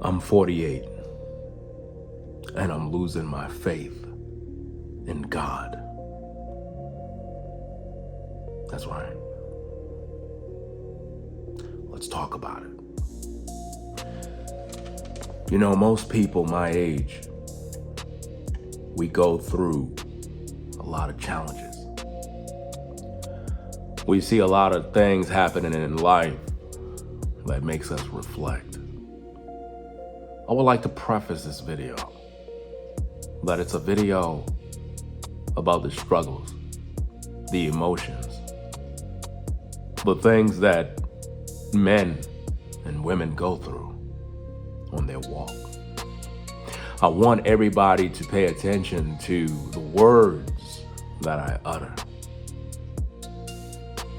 I'm 48 and I'm losing my faith in God. That's right. Let's talk about it. You know, most people my age, we go through a lot of challenges. We see a lot of things happening in life that makes us reflect. I would like to preface this video that it's a video about the struggles, the emotions, the things that men and women go through on their walk. I want everybody to pay attention to the words that I utter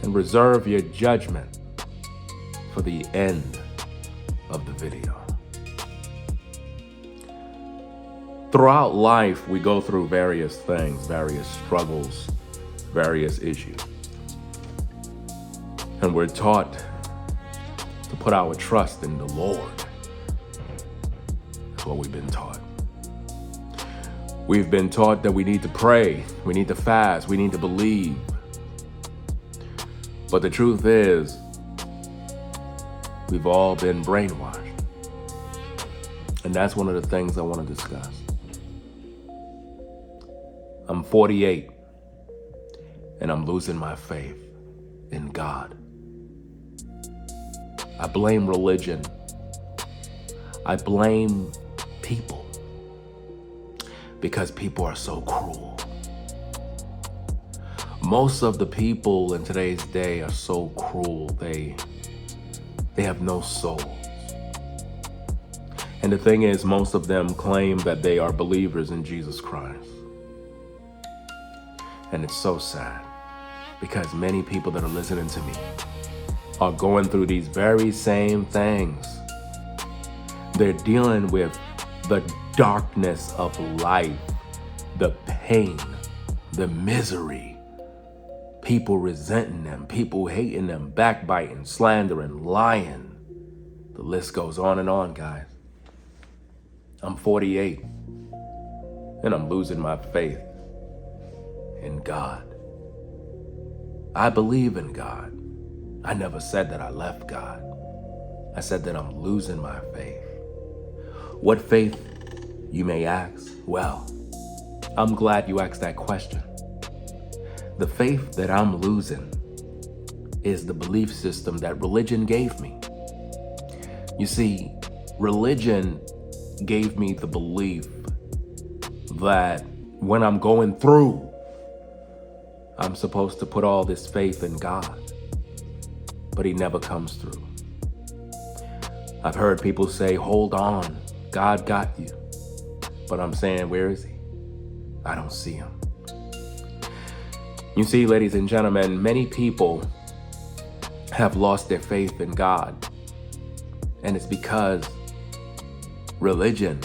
and reserve your judgment for the end of the video. Throughout life, we go through various things, various struggles, various issues. And we're taught to put our trust in the Lord. That's what we've been taught. We've been taught that we need to pray, we need to fast, we need to believe. But the truth is, we've all been brainwashed. And that's one of the things I want to discuss. I'm 48 and I'm losing my faith in God. I blame religion. I blame people because people are so cruel. Most of the people in today's day are so cruel. They have no souls. And the thing is, most of them claim that they are believers in Jesus Christ. And it's so sad because many people that are listening to me are going through these very same things. They're dealing with the darkness of life, the pain, the misery, people resenting them, people hating them, backbiting, slandering, lying. The list goes on, guys. I'm 48 and I'm losing my faith in God. I believe in God. I never said that I left God. I said that I'm losing my faith. What faith, you may ask? Well, I'm glad you asked that question. The faith that I'm losing is the belief system that religion gave me. You see, religion gave me the belief that when I'm going through, I'm supposed to put all this faith in God, but he never comes through. I've heard people say, hold on, God got you. But I'm saying, where is he? I don't see him. You see, ladies and gentlemen, many people have lost their faith in God. And it's because religion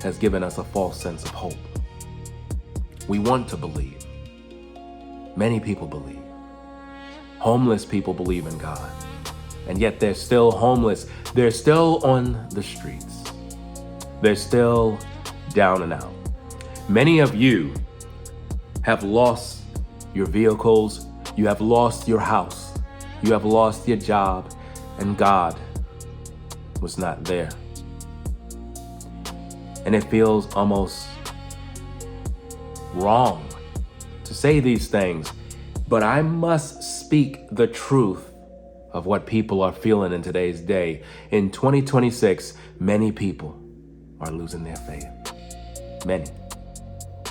has given us a false sense of hope. We want to believe. Many people believe. Homeless people believe in God. And yet they're still homeless. They're still on the streets. They're still down and out. Many of you have lost your vehicles. You have lost your house. You have lost your job. And God was not there. And it feels almost wrong to say these things, but I must speak the truth of what people are feeling in today's day. In 2026, many people are losing their faith.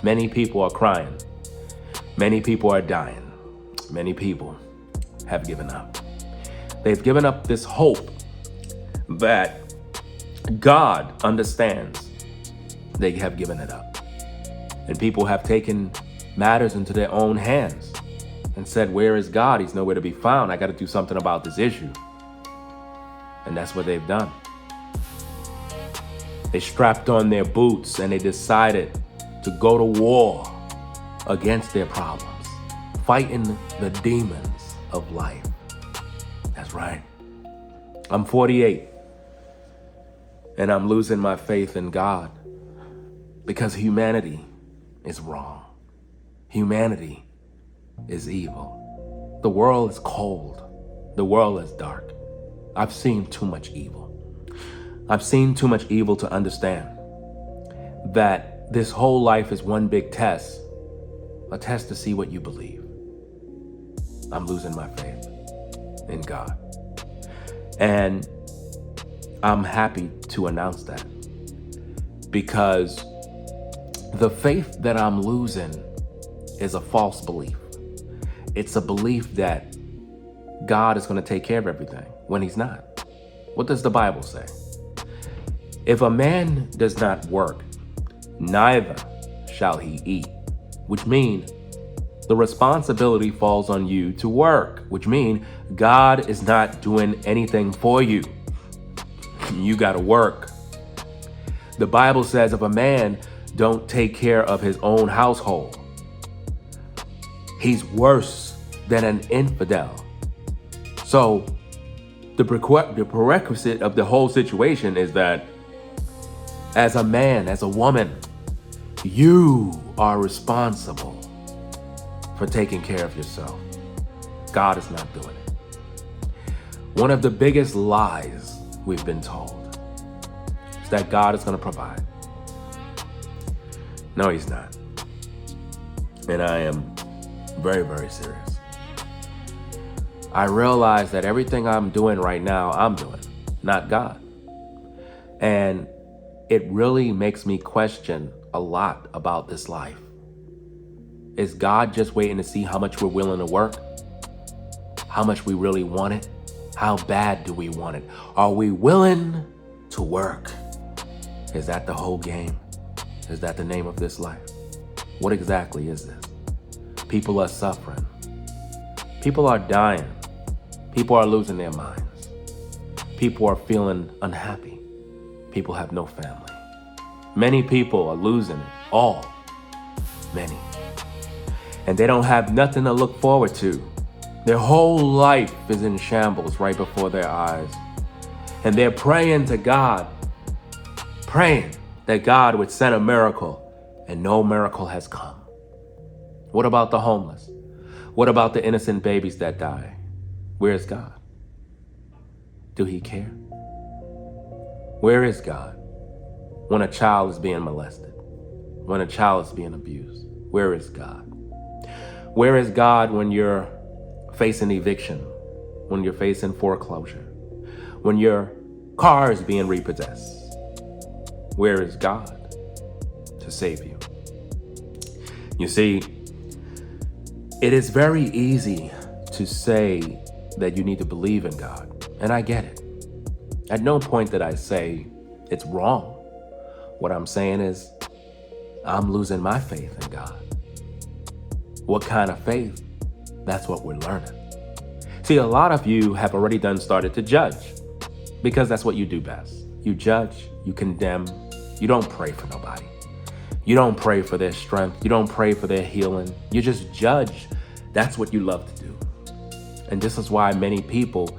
Many people are crying. Many people are dying. Many people have given up. They've given up this hope that God understands. They have given it up. And people have taken matters into their own hands and said, where is God? He's nowhere to be found. I got to do something about this issue. And that's what they've done. They strapped on their boots and they decided to go to war against their problems, fighting the demons of life. That's right. I'm 48 And I'm losing my faith in God because humanity is wrong. Humanity is evil. The world is cold. The world is dark. I've seen too much evil. I've seen too much evil to understand that this whole life is one big test, a test to see what you believe. I'm losing my faith in God. And I'm happy to announce that because the faith that I'm losing is a false belief. It's a belief that God is going to take care of everything when he's not. What does the Bible say? If a man does not work, neither shall he eat, which means the responsibility falls on you to work, which means God is not doing anything for you. You got to work. The Bible says if a man don't take care of his own household, he's worse than an infidel. So the prerequisite of the whole situation is that as a man, as a woman, you are responsible for taking care of yourself. God is not doing it. One of the biggest lies we've been told is that God is going to provide. No, he's not. And I am very, very serious. I realize that everything I'm doing right now, I'm doing, not God. And it really makes me question a lot about this life. Is God just waiting to see how much we're willing to work? How much we really want it? How bad do we want it? Are we willing to work? Is that the whole game? Is that the name of this life? What exactly is this? People are suffering. People are dying. People are losing their minds. People are feeling unhappy. People have no family. Many people are losing it all. Many. And they don't have nothing to look forward to. Their whole life is in shambles right before their eyes. And they're praying to God, praying that God would send a miracle, and no miracle has come. What about the homeless? What about the innocent babies that die? Where's God? Do he care? Where is God when a child is being molested? When a child is being abused? Where is God? Where is God when you're facing eviction? When you're facing foreclosure? When your car is being repossessed? Where is God to save you? You see, it is very easy to say that you need to believe in God, and I get it. At no point did I say it's wrong. What I'm saying is I'm losing my faith in God. What kind of faith? That's what we're learning. See, a lot of you have already started to judge because that's what you do best. You judge, you condemn, you don't pray for nobody. You don't pray for their strength. You don't pray for their healing. You just judge. That's what you love to do. And this is why many people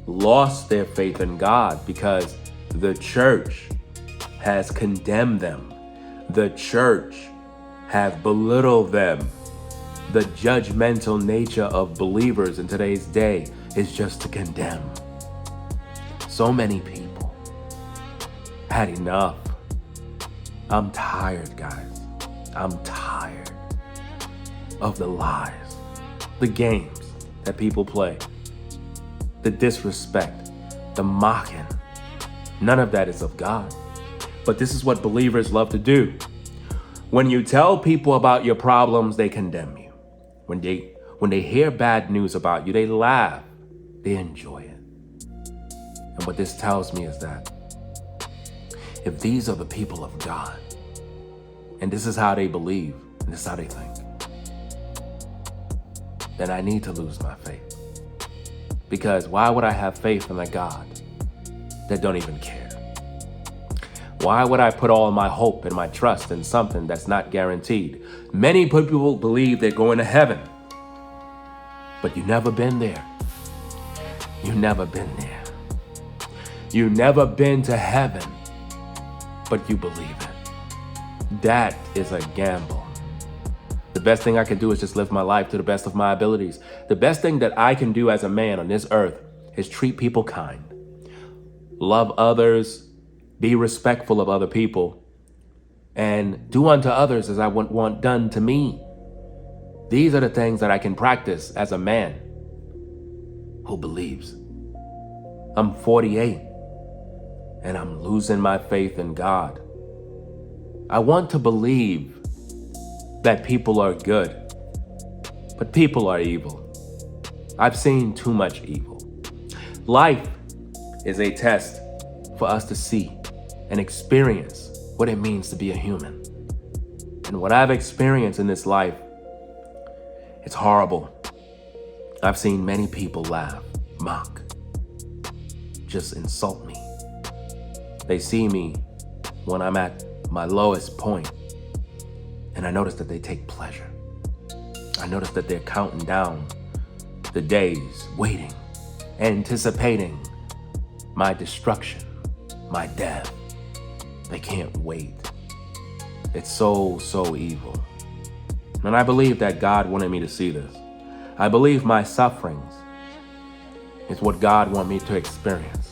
lost their faith in God, because the church has condemned them. The church have belittled them. The judgmental nature of believers in today's day is just to condemn. So many people had enough. I'm tired, guys. I'm tired of the lies, the games that people play, the disrespect, the mocking. None of that is of God. But this is what believers love to do. When you tell people about your problems, they condemn you. When they hear bad news about you, they laugh. They enjoy it. And what this tells me is that if these are the people of God, and this is how they believe, and this is how they think, then I need to lose my faith. Because why would I have faith in a God that don't even care? Why would I put all my hope and my trust in something that's not guaranteed? Many people believe they're going to heaven, but you've never been there. You've never been there. You've never been to heaven but you believe it. That is a gamble. The best thing I can do is just live my life to the best of my abilities. The best thing that I can do as a man on this earth is treat people kind, love others, be respectful of other people, and do unto others as I want done to me. These are the things that I can practice as a man who believes. I'm 48 and I'm losing my faith in God. I want to believe that people are good, but people are evil. I've seen too much evil. Life is a test for us to see and experience what it means to be a human. And what I've experienced in this life, it's horrible. I've seen many people laugh, mock, just insult me. They see me when I'm at my lowest point, and I notice that they take pleasure. I notice that they're counting down the days, waiting, anticipating my destruction, my death. They can't wait. It's so evil. And I believe that God wanted me to see this. I believe my sufferings is what God wants me to experience.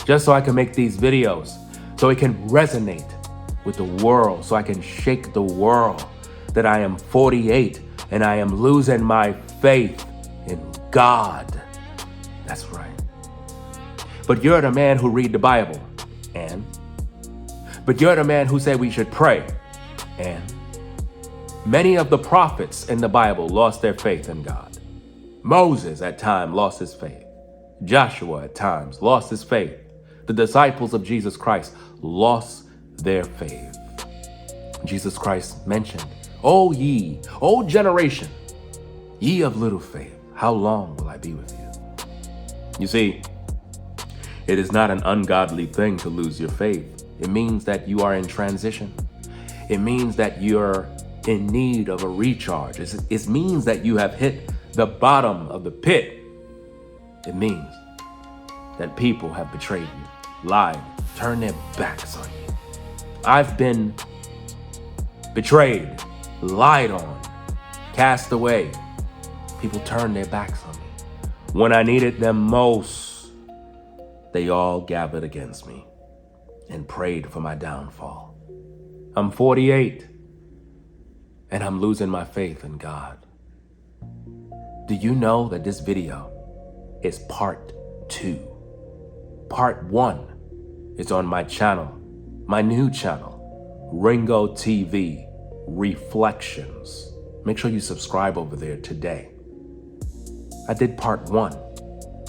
Just so I can make these videos, so it can resonate with the world, so I can shake the world that I am 48 and I am losing my faith in God. That's right. But you're the man who read the Bible, but you're the man who said we should pray, and many of the prophets in the Bible lost their faith in God. Moses at times lost his faith. Joshua at times lost his faith. The disciples of Jesus Christ lost their faith. Jesus Christ mentioned, "O ye, O generation, ye of little faith, how long will I be with you?" You see, it is not an ungodly thing to lose your faith. It means that you are in transition. It means that you're in need of a recharge. It means that you have hit the bottom of the pit. It means that people have betrayed you, lied, turned their backs on you. I've been betrayed, lied on, cast away. People turned their backs on me. When I needed them most, they all gathered against me and prayed for my downfall. I'm 48 and I'm losing my faith in God. Do you know that this video is part 2? Part 1 is on my channel, my new channel, Ringo TV Reflections. Make sure you subscribe over there today. I did part 1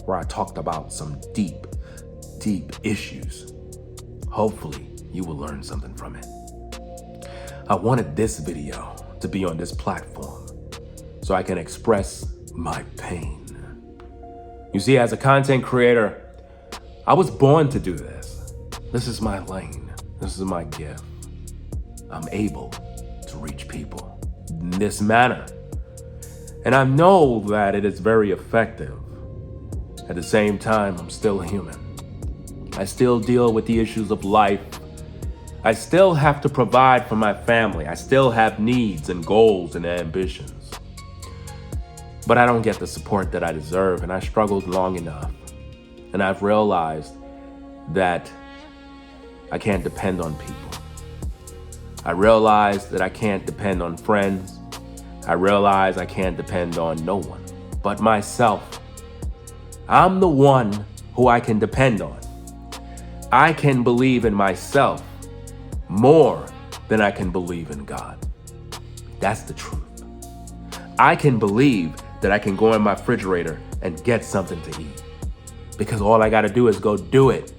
where I talked about some deep issues. Hopefully you will learn something from it. I wanted this video to be on this platform so I can express my pain. You see, as a content creator, I was born to do this. This is my lane. This is my gift. I'm able to reach people in this manner. And I know that it is very effective. At the same time, I'm still human. I still deal with the issues of life. I still have to provide for my family. I still have needs and goals and ambitions. But I don't get the support that I deserve, and I struggled long enough. And I've realized that I can't depend on people. I realized that I can't depend on friends. I realized I can't depend on no one but myself. I'm the one who I can depend on. I can believe in myself more than I can believe in God. That's the truth. I can believe that I can go in my refrigerator and get something to eat because all I got to do is go do it.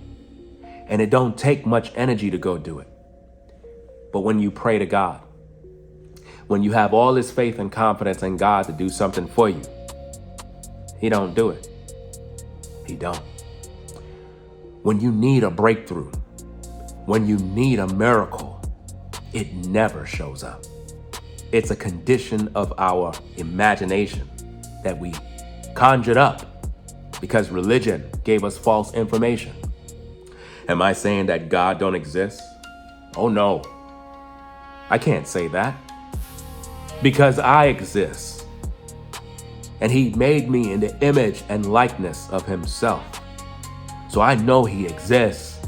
And it don't take much energy to go do it. But when you pray to God, when you have all this faith and confidence in God to do something for you, He don't do it. He don't. When you need a breakthrough, when you need a miracle, it never shows up. It's a condition of our imagination that we conjured up because religion gave us false information. Am I saying that God don't exist? Oh no, I can't say that, because I exist. And he made me in the image and likeness of himself. So I know he exists,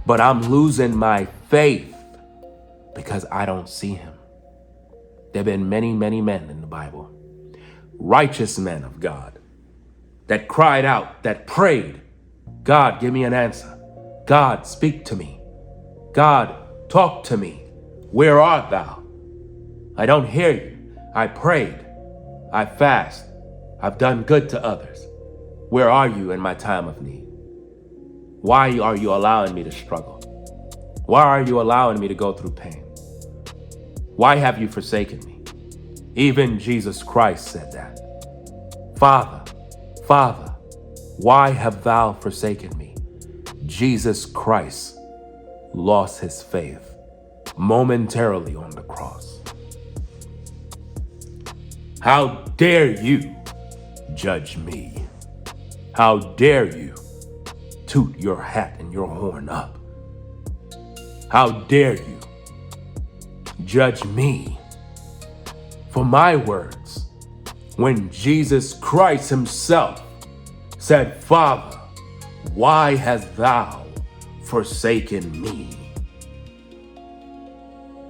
but I'm losing my faith because I don't see him. There have been many, many men in the Bible, righteous men of God, that cried out, that prayed, God, give me an answer. God, speak to me. God, talk to me. Where art thou? I don't hear you. I prayed. I fast. I've done good to others. Where are you in my time of need? Why are you allowing me to struggle? Why are you allowing me to go through pain? Why have you forsaken me? Even Jesus Christ said that. Father, Father, why have thou forsaken me? Jesus Christ lost his faith momentarily on the cross. How dare you judge me? How dare you toot your hat and your horn up? How dare you judge me for my words when Jesus Christ himself said, Father, why hast thou forsaken me?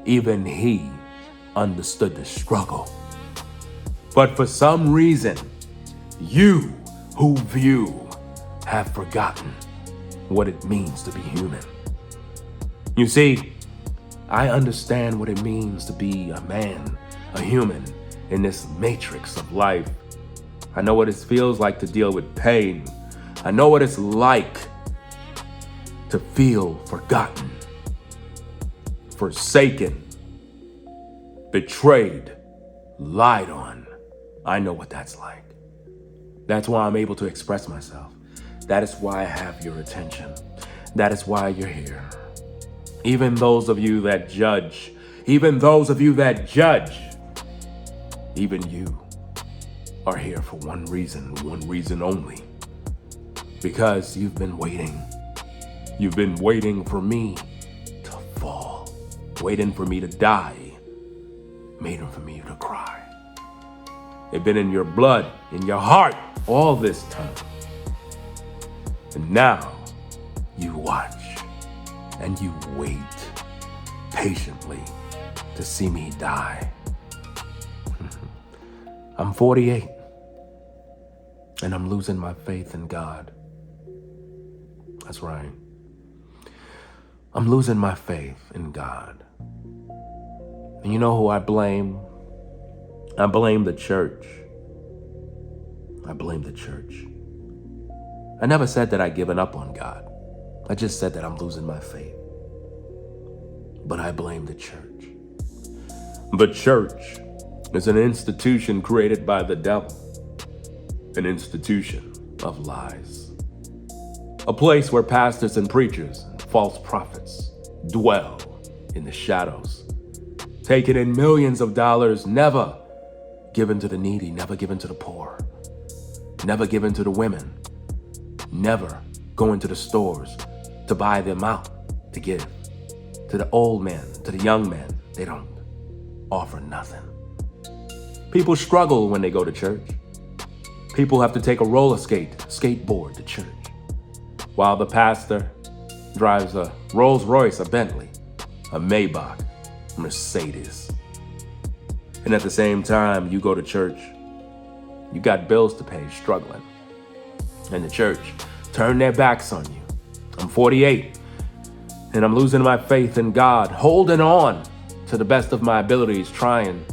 Even he understood the struggle. But for some reason, you who view have forgotten what it means to be human. You see, I understand what it means to be a man, a human in this matrix of life. I know what it feels like to deal with pain. I know what it's like to feel forgotten, forsaken, betrayed, lied on. I know what that's like. That's why I'm able to express myself. That is why I have your attention. That is why you're here. Even those of you that judge, even you are here for one reason only. Because you've been waiting. You've been waiting for me to fall, waiting for me to die, waiting for me to cry. It's been in your blood, in your heart, all this time. And now you watch and you wait patiently to see me die. I'm 48 and I'm losing my faith in God. That's right. I'm losing my faith in God. And you know who I blame? I blame the church. I blame the church. I never said that I'd given up on God. I just said that I'm losing my faith. But I blame the church. The church is an institution created by the devil. An institution of lies. A place where pastors and preachers and false prophets dwell in the shadows, taking in millions of dollars, never given to the needy, never given to the poor, never given to the women, never going to the stores to buy them out to give. To the old men, to the young men, they don't offer nothing. People struggle when they go to church. People have to take a skateboard to church, while the pastor drives a Rolls Royce, a Bentley, a Maybach, a Mercedes. And at the same time, you go to church, you got bills to pay, struggling. And the church turn their backs on you. I'm 48, and I'm losing my faith in God, holding on to the best of my abilities, trying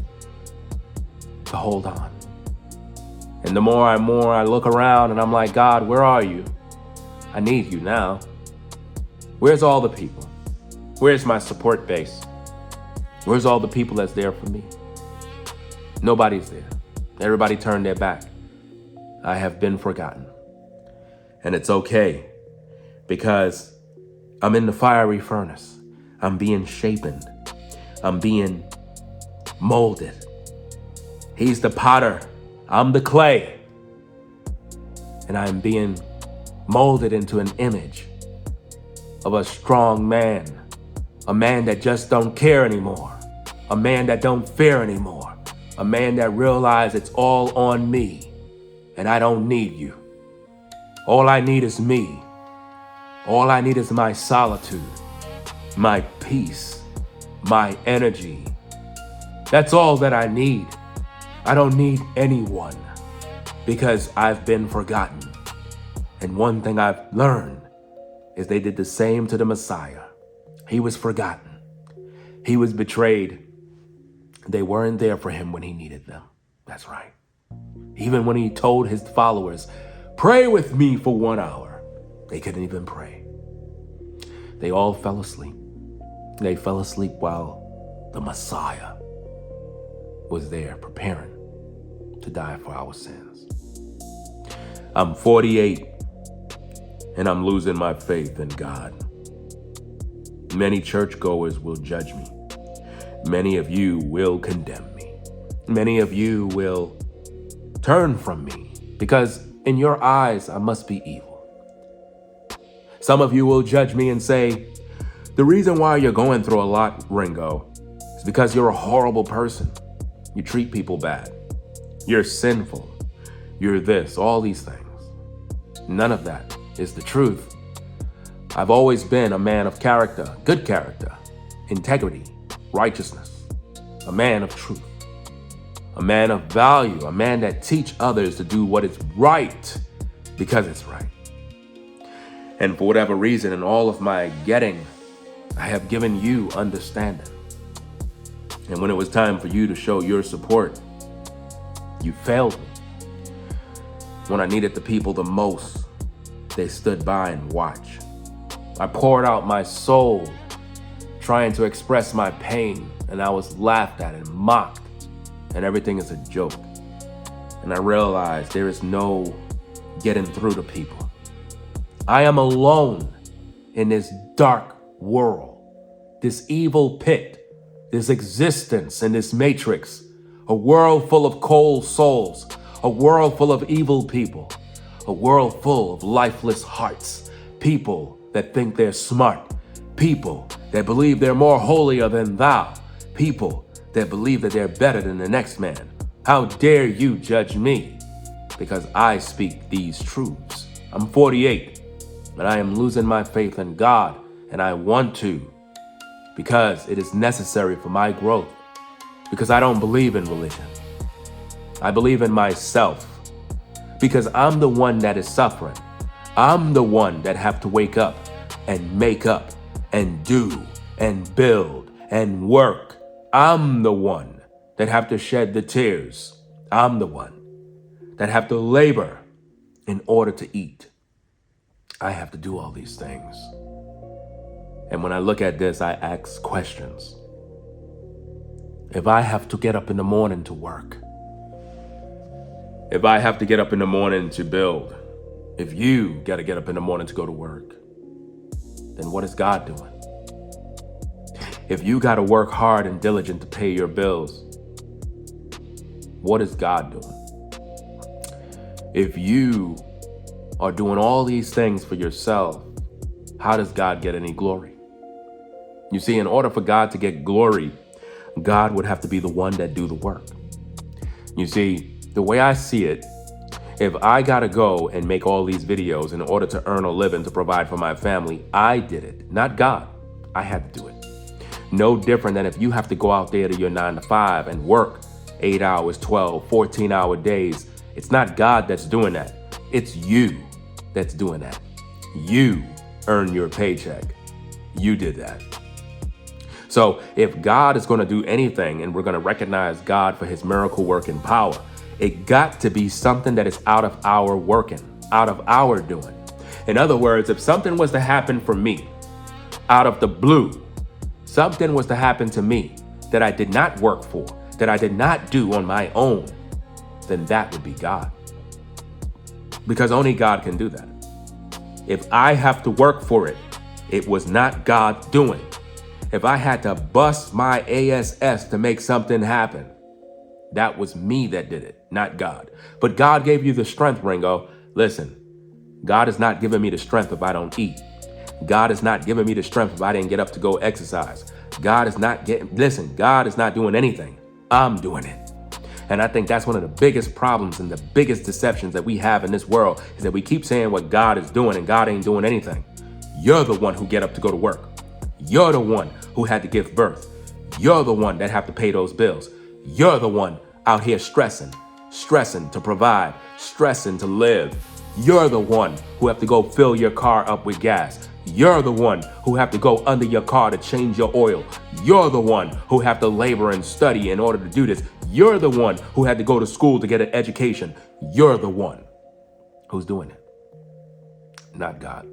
to hold on. And the more I look around and I'm like, God, where are you? I need you now. Where's all the people? Where's my support base? Where's all the people that's there for me? Nobody's there. Everybody turned their back. I have been forgotten. And it's okay, because I'm in the fiery furnace. I'm being shapen. I'm being molded. He's the potter. I'm the clay. And I'm being molded into an image of a strong man. A man that just don't care anymore. A man that don't fear anymore. A man that realizes it's all on me and I don't need you. All I need is me. All I need is my solitude, my peace, my energy. That's all that I need. I don't need anyone because I've been forgotten. And one thing I've learned is they did the same to the Messiah. He was forgotten. He was betrayed. They weren't there for him when he needed them. That's right. Even when he told his followers, pray with me for 1 hour, they couldn't even pray. They all fell asleep. They fell asleep while the Messiah was there preparing to die for our sins. I'm 48 and I'm losing my faith in God. Many churchgoers will judge me. Many of you will condemn me. Many of you will turn from me because in your eyes, I must be evil. Some of you will judge me and say, the reason why you're going through a lot, Ringo, is because you're a horrible person. You treat people bad. You're sinful. You're this, all these things. None of that is the truth. I've always been a man of character, good character, integrity, righteousness, a man of truth, a man of value, a man that teach others to do what is right because it's right. And for whatever reason, in all of my getting, I have given you understanding. And when it was time for you to show your support, you failed me. When I needed the people the most, they stood by and watched. I poured out my soul, trying to express my pain, and I was laughed at and mocked, and everything is a joke. And I realized there is no getting through to people. I am alone in this dark world, this evil pit, this existence in this matrix, a world full of cold souls, a world full of evil people, a world full of lifeless hearts, people that think they're smart, people that believe they're more holier than thou, people that believe that they're better than the next man. How dare you judge me because I speak these truths. I'm 48, but I am losing my faith in God, and I want to because it is necessary for my growth, because I don't believe in religion. I believe in myself because I'm the one that is suffering. I'm the one that have to wake up and make up and do and build and work. I'm the one that have to shed the tears. I'm the one that have to labor in order to eat. I have to do all these things. And when I look at this, I ask questions. If I have to get up in the morning to work, if I have to get up in the morning to build, if you got to get up in the morning to go to work, then what is God doing? If you got to work hard and diligent to pay your bills, what is God doing? If you are doing all these things for yourself, how does God get any glory? You see, in order for God to get glory, God would have to be the one that do the work. You see, the way I see it, if I gotta go and make all these videos in order to earn a living to provide for my family, I did it, not God. I had to do it. No different than if you have to go out there to your 9 to 5 and work 8 hours, 12, 14-hour days. It's not God that's doing that. It's you that's doing that. You earn your paycheck. You did that. So if God is going to do anything and we're going to recognize God for his miracle working power, it got to be something that is out of our working, out of our doing. In other words, if something was to happen for me out of the blue, something was to happen to me that I did not work for, that I did not do on my own, then that would be God. Because only God can do that. If I have to work for it, it was not God doing. If I had to bust my ass to make something happen, that was me that did it, not God. But God gave you the strength, Ringo. Listen, God is not giving me the strength if I don't eat. God is not giving me the strength if I didn't get up to go exercise. God is not doing anything. I'm doing it. And I think that's one of the biggest problems and the biggest deceptions that we have in this world is that we keep saying what God is doing and God ain't doing anything. You're the one who get up to go to work. You're the one who had to give birth. You're the one that have to pay those bills. You're the one out here stressing to provide, stressing to live. You're the one who have to go fill your car up with gas. You're the one who have to go under your car to change your oil. You're the one who have to labor and study in order to do this. You're the one who had to go to school to get an education. You're the one who's doing it, not God.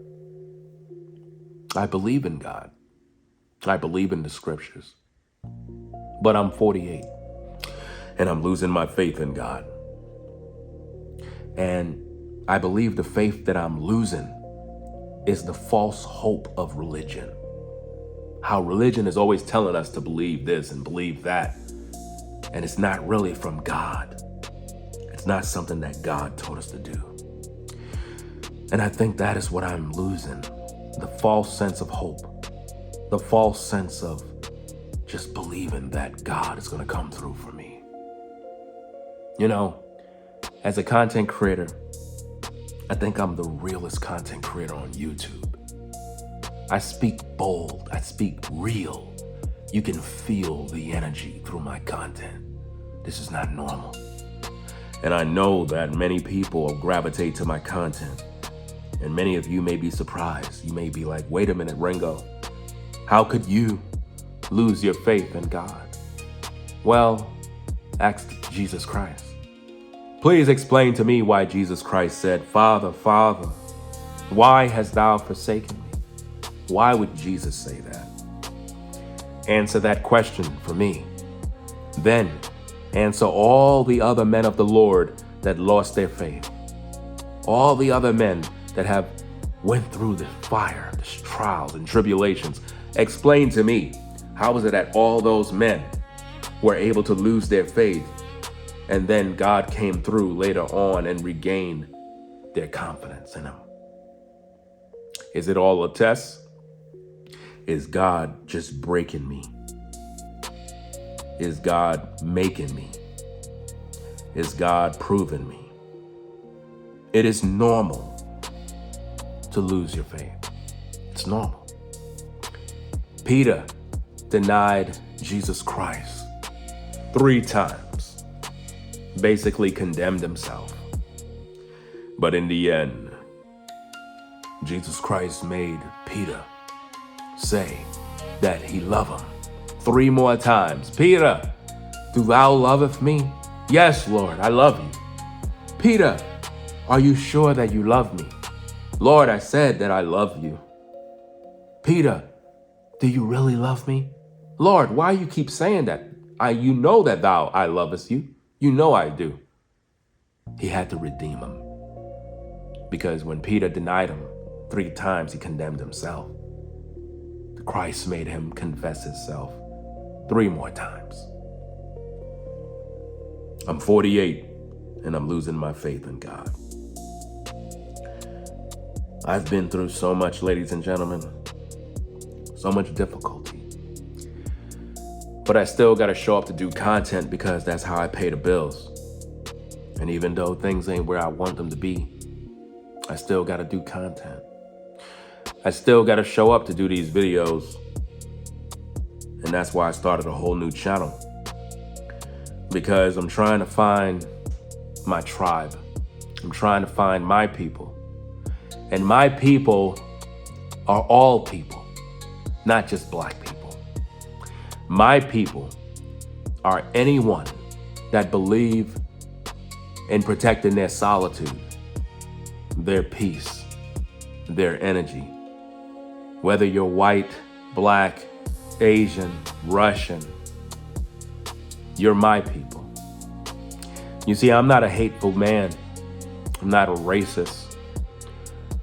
I believe in God. I believe in the scriptures. But I'm 48 and I'm losing my faith in God. And I believe the faith that I'm losing is the false hope of religion. How religion is always telling us to believe this and believe that. And it's not really from God. It's not something that God told us to do. And I think that is what I'm losing. The false sense of hope. The false sense of just believing that God is going to come through for me. You know, as a content creator, I think I'm the realest content creator on YouTube. I speak bold. I speak real. You can feel the energy through my content. This is not normal. And I know that many people will gravitate to my content. And many of you may be surprised. You may be like, wait a minute, Ringo. How could you lose your faith in God? Well, ask Jesus Christ. Please explain to me why Jesus Christ said, Father, Father, why hast thou forsaken me? Why would Jesus say that? Answer that question for me. Then answer all the other men of the Lord that lost their faith. All the other men that have went through the fire, the trials and tribulations. Explain to me, how is it that all those men were able to lose their faith and then God came through later on and regained their confidence in him? Is it all a test? Is God just breaking me? Is God making me? Is God proving me? It is normal to lose your faith. It's normal. Peter denied Jesus Christ 3 times, basically condemned himself. But in the end, Jesus Christ made Peter say that he loved him 3 more times. Peter, do thou loveth me? Yes, Lord, I love you. Peter, are you sure that you love me? Lord, I said that I love you. Peter, do you really love me? Lord, why you keep saying that? You know that I lovest you. You know I do. He had to redeem him. Because when Peter denied him 3 times, he condemned himself. Christ made him confess himself 3 more times. I'm 48 and I'm losing my faith in God. I've been through so much, ladies and gentlemen, so much difficulty. But I still got to show up to do content because that's how I pay the bills. And even though things ain't where I want them to be, I still got to do content. I still got to show up to do these videos. And that's why I started a whole new channel. Because I'm trying to find my tribe. I'm trying to find my people. And my people are all people, not just black people. My people are anyone that believe in protecting their solitude, their peace, their energy. Whether you're white, black, Asian, Russian, you're my people. You see, I'm not a hateful man. I'm not a racist.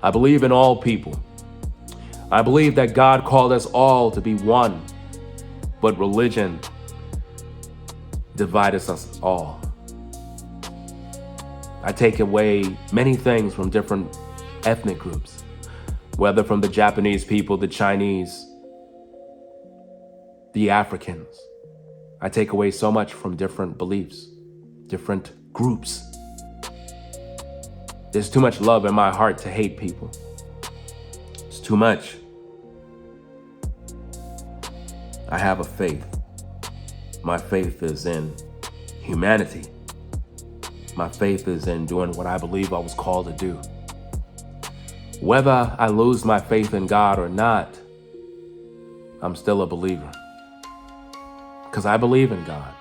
I believe in all people. I believe that God called us all to be one, but religion divides us all. I take away many things from different ethnic groups. whether from the Japanese people, the Chinese, the Africans. I take away so much from different beliefs, different groups. There's too much love in my heart to hate people. It's too much. I have a faith. My faith is in humanity. My faith is in doing what I believe I was called to do. Whether I lose my faith in God or not, I'm still a believer. Because I believe in God.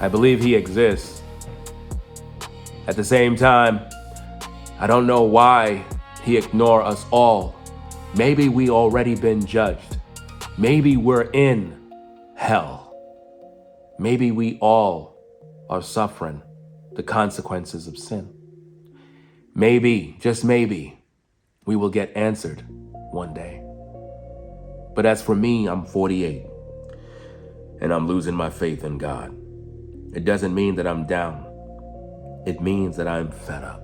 I believe He exists. At the same time, I don't know why He ignores us all. Maybe we already been judged. Maybe we're in hell. Maybe we all are suffering the consequences of sin. Maybe, just maybe, we will get answered one day. But as for me, I'm 48, and I'm losing my faith in God. It doesn't mean that I'm down. It means that I'm fed up.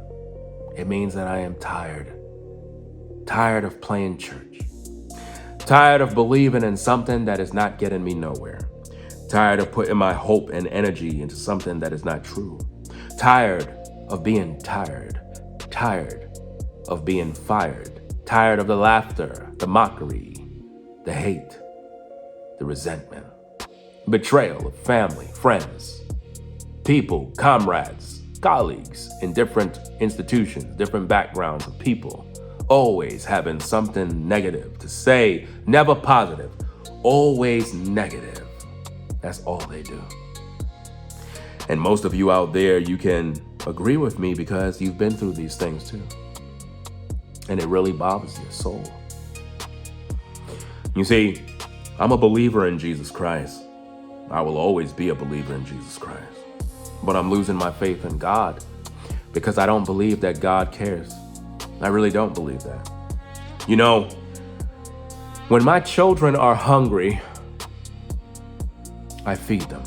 It means that I am tired. Tired of playing church. Tired of believing in something that is not getting me nowhere. Tired of putting my hope and energy into something that is not true. Tired of being tired. Tired of being fired. Tired of the laughter, the mockery, the hate, the resentment. Betrayal of family, friends, people, comrades, colleagues in different institutions, different backgrounds of people, always having something negative to say, never positive, always negative. That's all they do. And most of you out there, you can agree with me because you've been through these things too. And it really bothers your soul. You see, I'm a believer in Jesus Christ. I will always be a believer in Jesus Christ. But I'm losing my faith in God because I don't believe that God cares. I really don't believe that. You know, when my children are hungry, I feed them.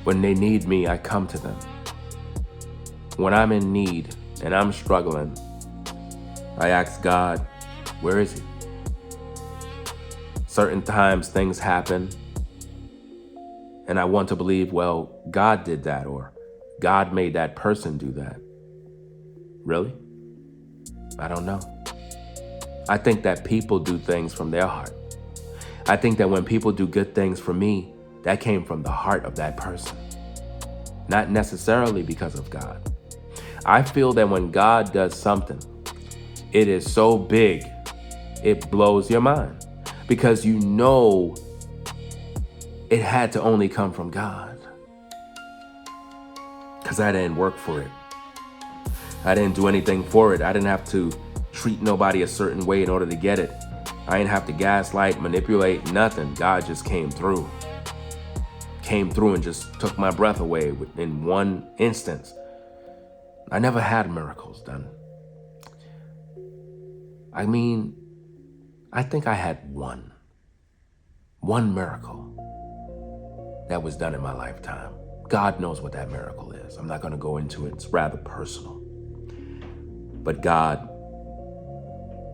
When they need me, I come to them. When I'm in need and I'm struggling, I ask God, where is He? Certain times things happen, and I want to believe, well, God did that, or God made that person do that. Really? I don't know. I think that people do things from their heart. I think that when people do good things for me, that came from the heart of that person, not necessarily because of God. I feel that when God does something, it is so big, it blows your mind because you know it had to only come from God. Because I didn't work for it. I didn't do anything for it. I didn't have to treat nobody a certain way in order to get it. I didn't have to gaslight, manipulate, nothing. God just came through. Came through and just took my breath away in one instance. I never had miracles done. I mean, I think I had one miracle that was done in my lifetime. God knows what that miracle is. I'm not going to go into it. It's rather personal. But God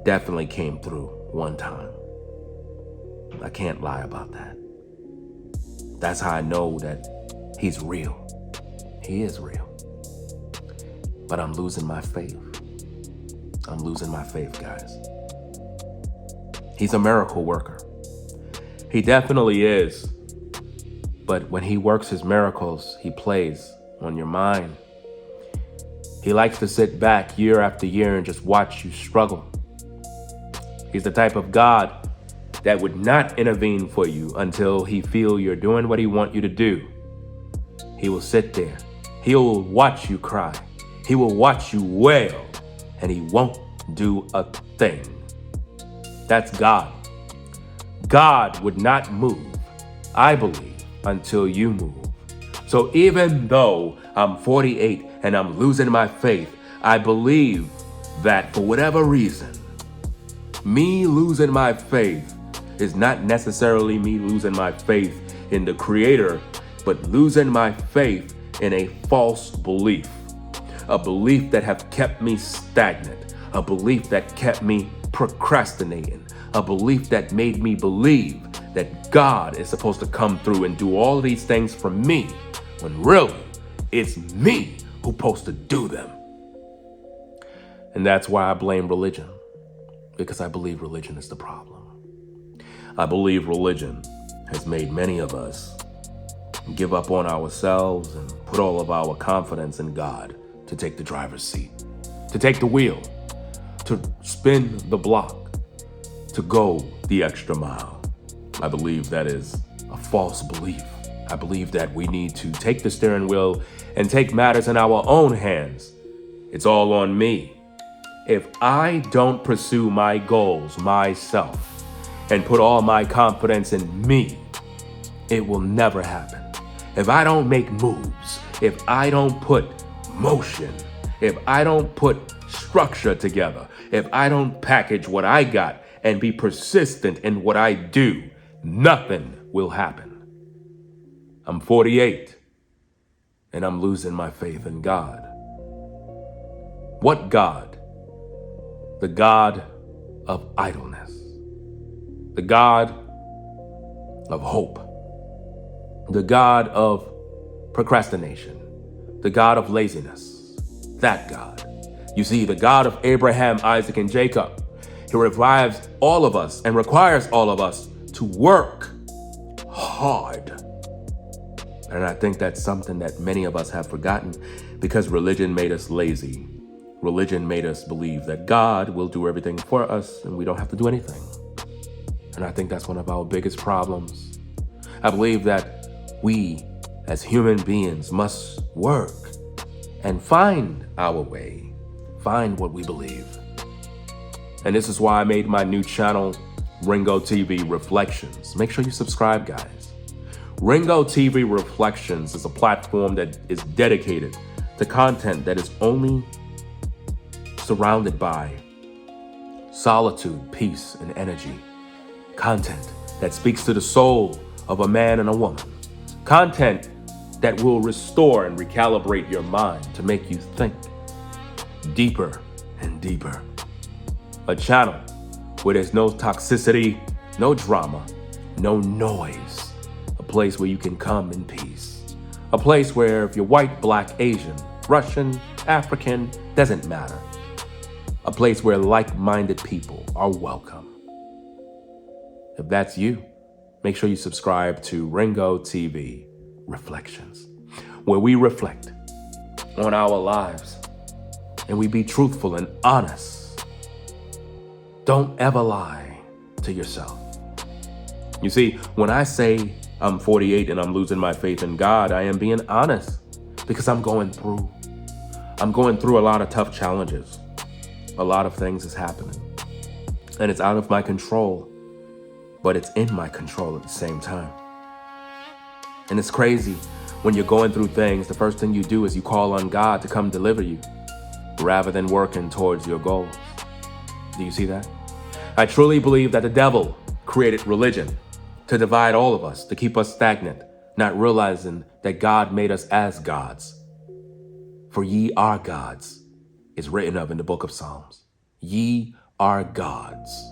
definitely came through one time. I can't lie about that. That's how I know that He's real. He is real. But I'm losing my faith. I'm losing my faith, guys. He's a miracle worker. He definitely is. But when He works His miracles, He plays on your mind. He likes to sit back year after year and just watch you struggle. He's the type of God that would not intervene for you until He feel you're doing what He want you to do. He will sit there. He will watch you cry. He will watch you wail, and He won't do a thing. That's God. God would not move, I believe, until you move. So even though I'm 48 and I'm losing my faith, I believe that for whatever reason, me losing my faith is not necessarily me losing my faith in the Creator, but losing my faith in a false belief, a belief that have kept me stagnant, a belief that kept me procrastinating, a belief that made me believe that God is supposed to come through and do all these things for me, when really it's me who's supposed to do them. And that's why I blame religion, because I believe religion is the problem. I believe religion has made many of us give up on ourselves and put all of our confidence in God to take the driver's seat, to take the wheel, to spin the block, to go the extra mile. I believe that is a false belief. I believe that we need to take the steering wheel and take matters in our own hands. It's all on me. If I don't pursue my goals myself and put all my confidence in me, it will never happen. If I don't make moves, if I don't put motion, if I don't put structure together, if I don't package what I got and be persistent in what I do, nothing will happen. I'm 48 and I'm losing my faith in God. What God? The God of idleness, the God of hope, the God of procrastination, the God of laziness, that God. You see, the God of Abraham, Isaac, and Jacob, he revives all of us and requires all of us to work hard. And I think that's something that many of us have forgotten because religion made us lazy. Religion made us believe that God will do everything for us and we don't have to do anything. And I think that's one of our biggest problems. I believe that we, as human beings, must work and find our way, find what we believe. And this is why I made my new channel, Ringo TV Reflections. Make sure you subscribe, guys. Ringo TV Reflections is a platform that is dedicated to content that is only surrounded by solitude, peace, and energy. Content that speaks to the soul of a man and a woman. Content that will restore and recalibrate your mind to make you think deeper and deeper. A channel where there's no toxicity, no drama, no noise. A place where you can come in peace. A place where if you're white, black, Asian, Russian, African, doesn't matter. A place where like-minded people are welcome. If that's you, make sure you subscribe to Ringo TV Reflections, where we reflect on our lives and we be truthful and honest. Don't ever lie to yourself. You see, when I say I'm 48 and I'm losing my faith in God, I am being honest because I'm going through a lot of tough challenges. A lot of things is happening and it's out of my control, but it's in my control at the same time. And it's crazy when you're going through things, the first thing you do is you call on God to come deliver you rather than working towards your goals. Do you see that? I truly believe that the devil created religion to divide all of us, to keep us stagnant, not realizing that God made us as gods. For ye are gods is written of in the book of Psalms. Ye are gods.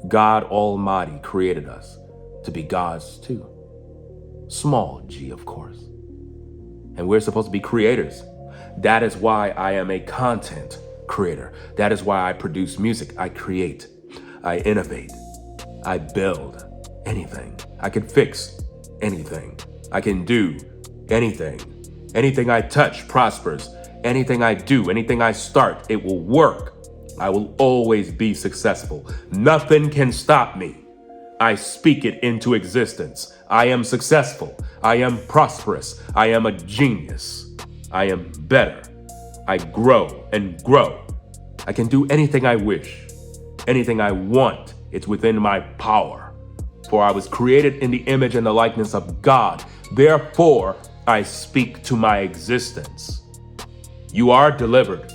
God Almighty created us to be gods too. Small g, of course. And we're supposed to be creators. That is why I am a content creator. That is why I produce music. I create. I innovate. I build anything. I can fix anything. I can do anything. Anything I touch prospers. Anything I do, anything I start, it will work. I will always be successful. Nothing can stop me. I speak it into existence. I am successful. I am prosperous. I am a genius. I am better. I grow and grow. I can do anything I wish. Anything I want. It's within my power. For I was created in the image and the likeness of God. Therefore, I speak to my existence. You are delivered.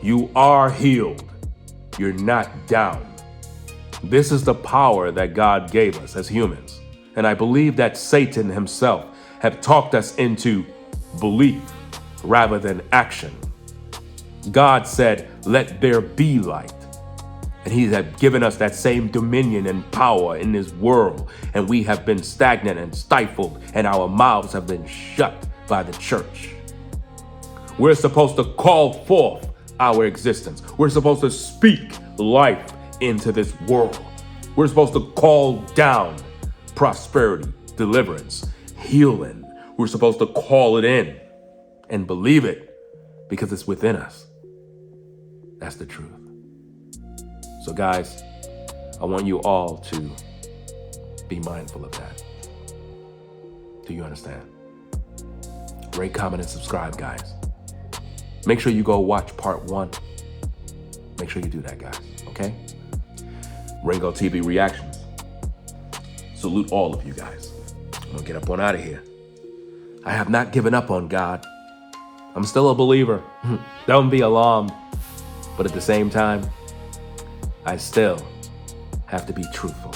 You are healed. You're not down. This is the power that God gave us as humans. And I believe that Satan himself have talked us into belief rather than action. God said, "Let there be light." And he has given us that same dominion and power in this world. And we have been stagnant and stifled, and our mouths have been shut by the church. We're supposed to call forth our existence. We're supposed to speak life into this world. We're supposed to call down prosperity, deliverance, healing. We're supposed to call it in and believe it because it's within us. That's the truth. So guys, I want you all to be mindful of that. Do you understand? Rate, comment, and subscribe, guys. Make sure you go watch part 1. Make sure you do that, guys, okay? Ringo TV Reactions. Salute all of you guys. I'm gonna get up on out of here. I have not given up on God. I'm still a believer. Don't be alarmed. But at the same time, I still have to be truthful.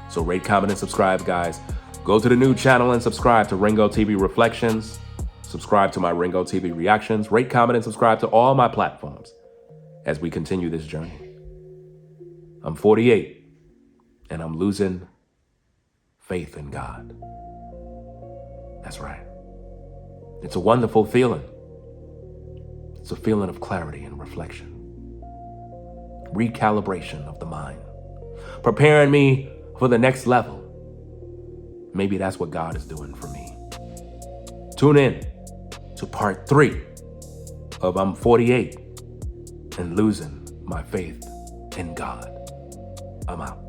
So rate, comment, and subscribe, guys. Go to the new channel and subscribe to Ringo TV Reflections. Subscribe to my Ringo TV Reactions. Rate, comment, and subscribe to all my platforms as we continue this journey. I'm 48, and I'm losing faith in God. That's right. It's a wonderful feeling. It's a feeling of clarity and reflection. Recalibration of the mind. Preparing me for the next level. Maybe that's what God is doing for me. Tune in to part 3 of I'm 48 and losing my faith in God. I'm out.